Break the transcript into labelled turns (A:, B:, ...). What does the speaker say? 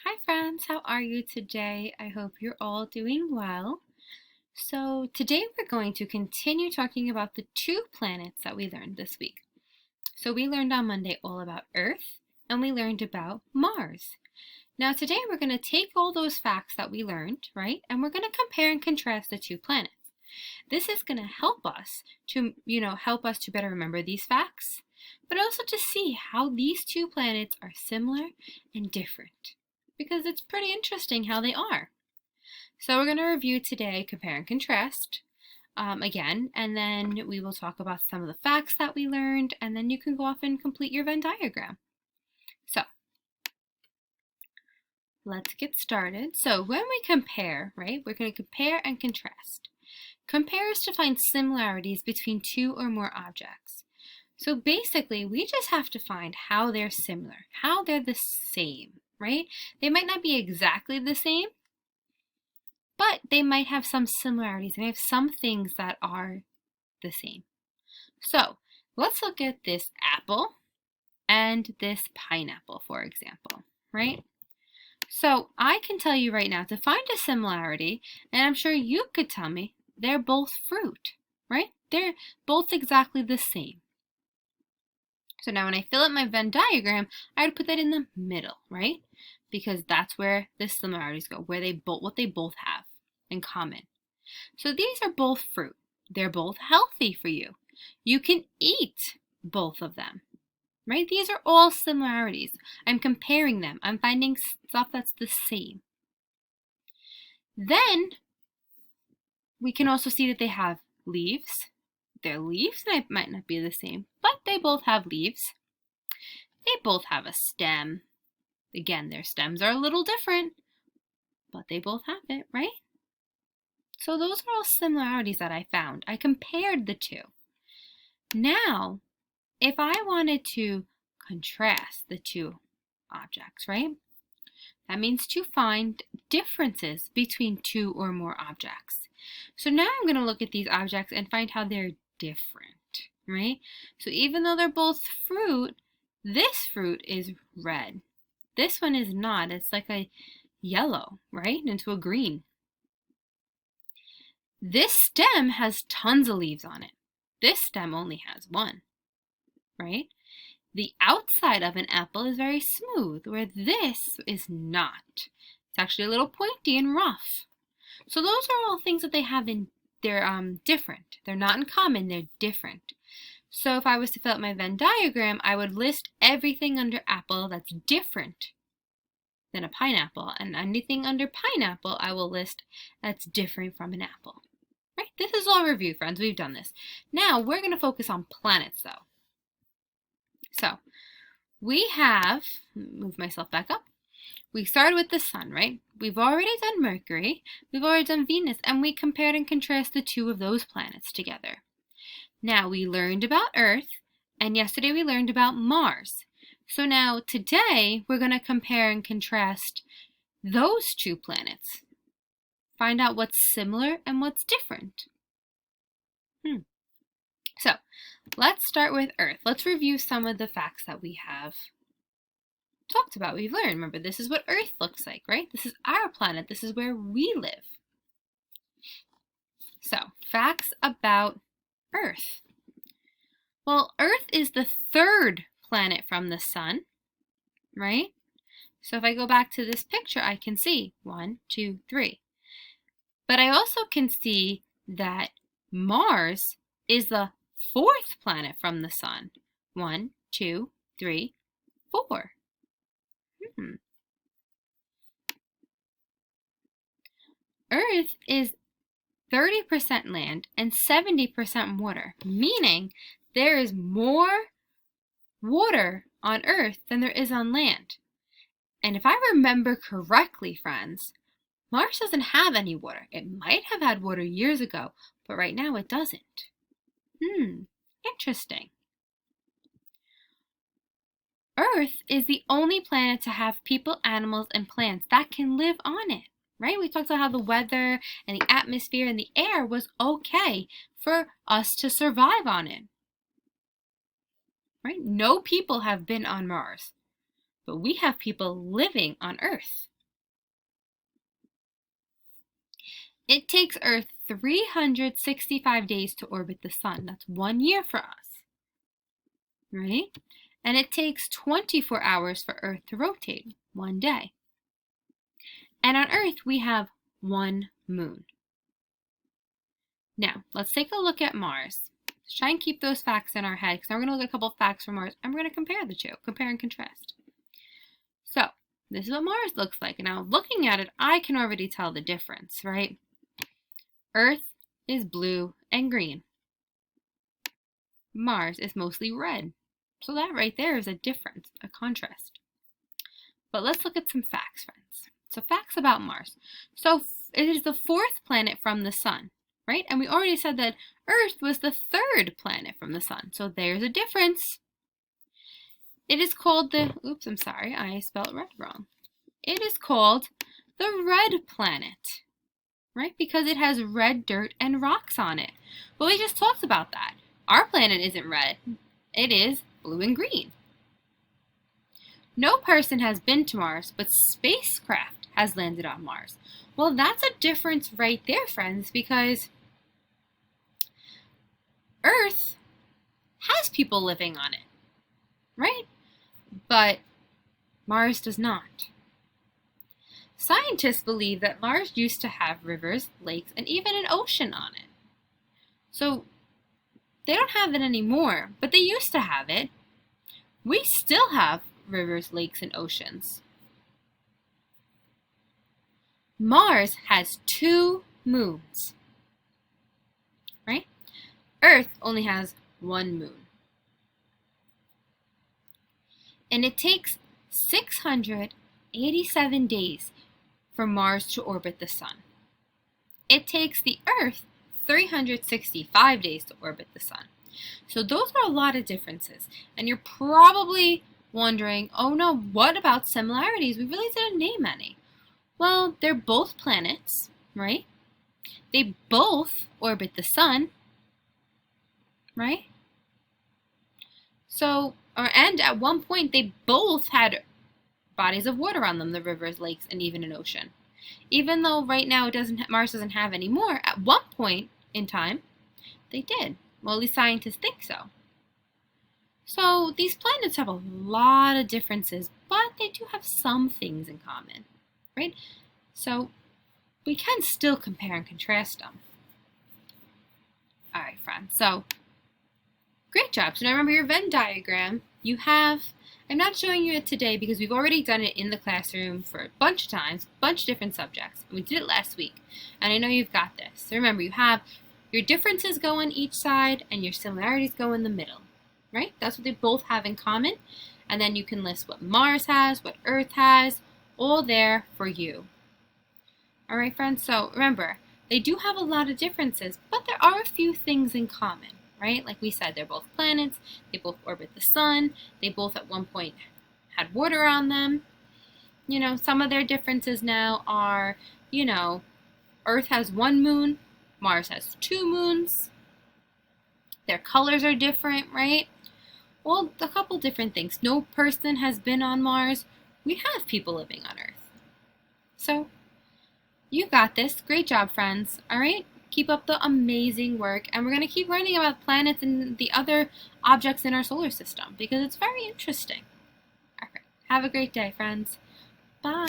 A: Hi friends, how are you today? I hope you're all doing well. So today we're going to continue talking about the two planets that we learned this week. So we learned on Monday all about Earth and we learned about Mars. Now today we're going to take all those facts that we learned, right? And we're going to compare and contrast the two planets. This is going to help us to, better remember these facts, but also to see how these two planets are similar and different, because it's pretty interesting how they are. So we're going to review today, compare and contrast again, and then we will talk about some of the facts that we learned, and then you can go off and complete your Venn diagram. So let's get started. So when we compare, right, we're going to compare and contrast. Compare is to find similarities between two or more objects. So basically, we just have to find how they're similar, how they're the same, right? They might not be exactly the same, but they might have some similarities. They have some things that are the same. So let's look at this apple and this pineapple, for example, right? So I can tell you right now to find a similarity, and I'm sure you could tell me, they're both fruit, right? They're both exactly the same. So now when I fill out my Venn diagram, I would put that in the middle, right? Because that's where the similarities go, where what they both have in common. So these are both fruit. They're both healthy for you. You can eat both of them, right? These are all similarities. I'm comparing them. I'm finding stuff that's the same. Then we can also see that they have leaves. Their leaves might not be the same, but they both have leaves. They both have a stem. Again, their stems are a little different, but they both have it, right? So those are all similarities that I found. I compared the two. Now, if I wanted to contrast the two objects, right? That means to find differences between two or more objects. So now I'm going to look at these objects and find how they're different, right? So even though they're both fruit, this fruit is red. This one is not. It's like a yellow, right? Into a green. This stem has tons of leaves on it. This stem only has one, right? The outside of an apple is very smooth, where this is not. It's actually a little pointy and rough. So those are all things that they have they're different. They're not in common, they're different. So if I was to fill out my Venn diagram, I would list everything under apple that's different than a pineapple, and anything under pineapple I will list that's different from an apple. Right? This is all review, friends. We've done this. Now we're going to focus on planets, though. So we have, move myself back up. We started with the sun, right? We've already done Mercury, we've already done Venus, and we compared and contrasted the two of those planets together. Now we learned about Earth, and yesterday we learned about Mars. So now today we're going to compare and contrast those two planets. Find out what's similar and what's different. So let's start with Earth. Let's review some of the facts that we have talked about, we've learned. Remember, this is what Earth looks like, right? This is our planet. This is where we live. So, facts about Earth. Well, Earth is the third planet from the sun, right? So if I go back to this picture, I can see 1, 2, 3. But I also can see that Mars is the fourth planet from the sun. 1, 2, 3, 4. Earth is 30% land and 70% water, meaning there is more water on Earth than there is on land. And if I remember correctly, friends, Mars doesn't have any water. It might have had water years ago, but right now it doesn't. Interesting. Earth is the only planet to have people, animals, and plants that can live on it, right? We talked about how the weather and the atmosphere and the air was okay for us to survive on it, right? No people have been on Mars, but we have people living on Earth. It takes Earth 365 days to orbit the sun. That's 1 year for us, right? And it takes 24 hours for Earth to rotate, 1 day. And on Earth, we have 1 moon. Now, let's take a look at Mars. Let's try and keep those facts in our head, because we're going to look at a couple facts from Mars, and we're going to compare the two, compare and contrast. So, this is what Mars looks like. And now, looking at it, I can already tell the difference, right? Earth is blue and green. Mars is mostly red. So that right there is a difference, a contrast. But let's look at some facts, friends. So facts about Mars. So it is the 4th planet from the sun, right? And we already said that Earth was the 3rd planet from the sun. So there's a difference. It is called the, oops, I'm sorry, I spelled red wrong. It is called the red planet, right? Because it has red dirt and rocks on it. But we just talked about that. Our planet isn't red. It is blue and green. No person has been to Mars, but spacecraft has landed on Mars. Well, that's a difference right there, friends, because Earth has people living on it, right? But Mars does not. Scientists believe that Mars used to have rivers, lakes, and even an ocean on it. So they don't have it anymore, but they used to have it. We still have rivers, lakes, and oceans. Mars has 2 moons, right? Earth only has 1 moon. And it takes 687 days for Mars to orbit the sun. It takes the Earth 365 days to orbit the sun. So those are a lot of differences. And you're probably wondering, oh no, what about similarities? We really didn't name any. Well, they're both planets, right? They both orbit the sun, right? So, and at one point, they both had bodies of water on them, the rivers, lakes, and even an ocean. Even though right now Mars doesn't have any more, at one point in time, they did. Well, at least scientists think so. So these planets have a lot of differences, but they do have some things in common, right? So we can still compare and contrast them. All right, friends. So great job. So now remember your Venn diagram. You have, I'm not showing you it today because we've already done it in the classroom for a bunch of times, a bunch of different subjects. We did it last week, and I know you've got this. So remember, you have your differences go on each side and your similarities go in the middle, right? That's what they both have in common. And then you can list what Mars has, what Earth has, all there for you. All right, friends, so remember, they do have a lot of differences, but there are a few things in common, right? Like we said, they're both planets, they both orbit the sun, they both at one point had water on them. You know, some of their differences now are, you know, Earth has 1 moon, Mars has 2 moons. Their colors are different, right? Well, a couple different things. No person has been on Mars. We have people living on Earth. So, you got this. Great job, friends. All right? Keep up the amazing work. And we're going to keep learning about planets and the other objects in our solar system because it's very interesting. All right. Have a great day, friends. Bye.